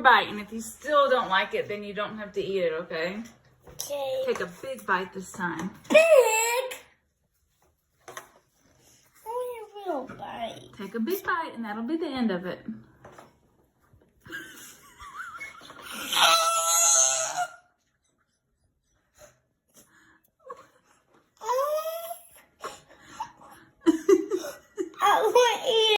bite. And if you still don't like it, then you don't have to eat it, okay? Okay. Take a big bite this time. Big? Only a little bite. Take a big bite, and that'll be the end of it.